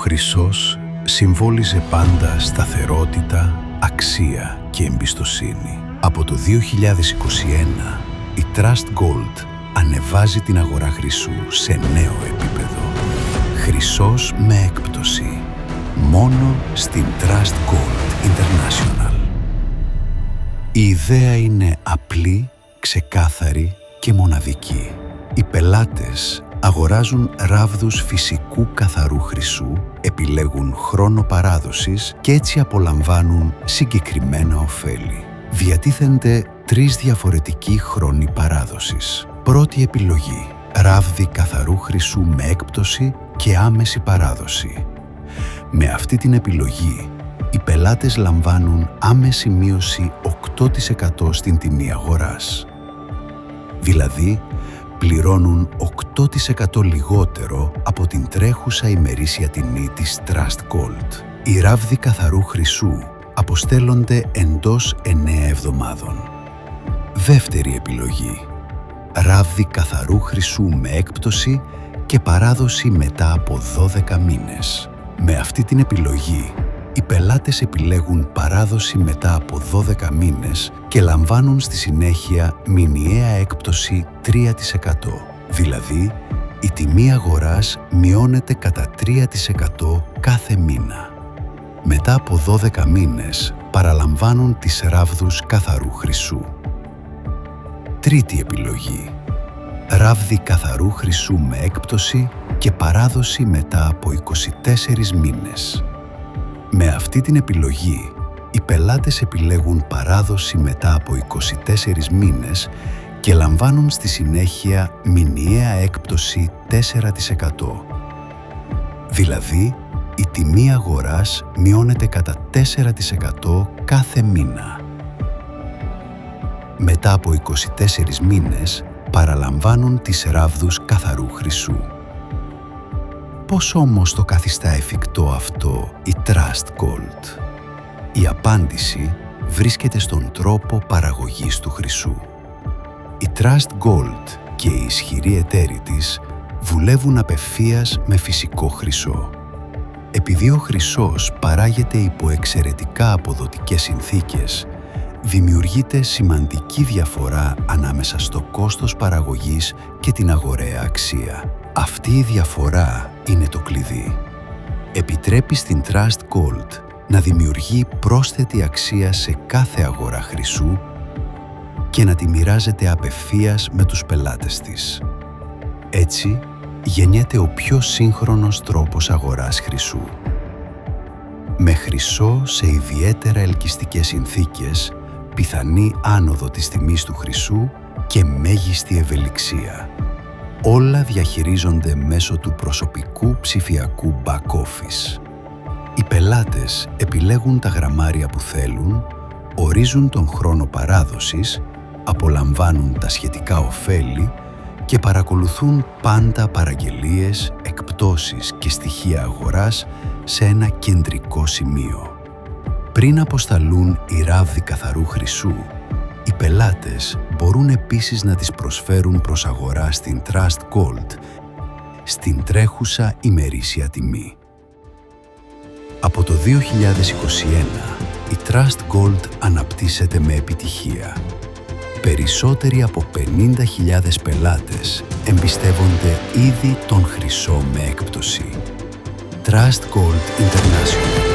χρυσός συμβόλιζε πάντα σταθερότητα, αξία και εμπιστοσύνη. Από το 2021, η Trust Gold ανεβάζει την αγορά χρυσού σε νέο επίπεδο. Χρυσός με έκπτωση. Μόνο στην Trust Gold International. Η ιδέα είναι απλή, ξεκάθαρη και μοναδική. Οι πελάτες αγοράζουν ράβδους φυσικού καθαρού χρυσού, επιλέγουν χρόνο παράδοσης και έτσι απολαμβάνουν συγκεκριμένα ωφέλη. Διατίθενται 3 διαφορετικοί χρόνοι παράδοσης. Πρώτη επιλογή: ράβδι καθαρού χρυσού με έκπτωση και άμεση παράδοση. Με αυτή την επιλογή, οι πελάτες λαμβάνουν άμεση μείωση 8% στην τιμή αγοράς. Δηλαδή, πληρώνουν 8% λιγότερο από την τρέχουσα ημερήσια τιμή της Trust Gold. Οι ράβδοι καθαρού χρυσού αποστέλλονται εντός 9 εβδομάδων. Δεύτερη επιλογή: ράβδι καθαρού χρυσού με έκπτωση και παράδοση μετά από 12 μήνες. Με αυτή την επιλογή, οι πελάτες επιλέγουν παράδοση μετά από 12 μήνες και λαμβάνουν στη συνέχεια μηνιαία έκπτωση 3%. Δηλαδή, η τιμή αγοράς μειώνεται κατά 3% κάθε μήνα. Μετά από 12 μήνες, παραλαμβάνουν τις ράβδους καθαρού χρυσού. Τρίτη επιλογή: ράβδι καθαρού χρυσού με έκπτωση και παράδοση μετά από 24 μήνες. Με αυτή την επιλογή, οι πελάτες επιλέγουν παράδοση μετά από 24 μήνες και λαμβάνουν στη συνέχεια μηνιαία έκπτωση 4%. Δηλαδή, η τιμή αγοράς μειώνεται κατά 4% κάθε μήνα. Μετά από 24 μήνες, παραλαμβάνουν τις ράβδους καθαρού χρυσού. Πώς όμως το καθιστά εφικτό αυτό η Trust Gold? Η απάντηση βρίσκεται στον τρόπο παραγωγής του χρυσού. Η Trust Gold και οι ισχυροί εταίροι της δουλεύουν απευθείας με φυσικό χρυσό. Επειδή ο χρυσός παράγεται υπό εξαιρετικά αποδοτικές συνθήκες, δημιουργείται σημαντική διαφορά ανάμεσα στο κόστος παραγωγής και την αγοραία αξία. Αυτή η διαφορά είναι το κλειδί. Επιτρέπει στην Trust Gold να δημιουργεί πρόσθετη αξία σε κάθε αγορά χρυσού και να τη μοιράζεται απευθείας με τους πελάτες της. Έτσι, γεννιέται ο πιο σύγχρονος τρόπος αγοράς χρυσού. Με χρυσό σε ιδιαίτερα ελκυστικές συνθήκες, πιθανή άνοδο της τιμής του χρυσού και μέγιστη ευελιξία. Όλα διαχειρίζονται μέσω του προσωπικού ψηφιακού back office. Οι πελάτες επιλέγουν τα γραμμάρια που θέλουν, ορίζουν τον χρόνο παράδοσης, απολαμβάνουν τα σχετικά ωφέλη και παρακολουθούν πάντα παραγγελίες, εκπτώσεις και στοιχεία αγοράς σε ένα κεντρικό σημείο. Πριν αποσταλούν οι ράβδοι καθαρού χρυσού, οι πελάτες μπορούν επίσης να τις προσφέρουν προς αγορά στην Trust Gold στην τρέχουσα ημερήσια τιμή. Από το 2021, η Trust Gold αναπτύσσεται με επιτυχία. Περισσότεροι από 50.000 πελάτες εμπιστεύονται ήδη τον χρυσό με έκπτωση. Trust Gold International.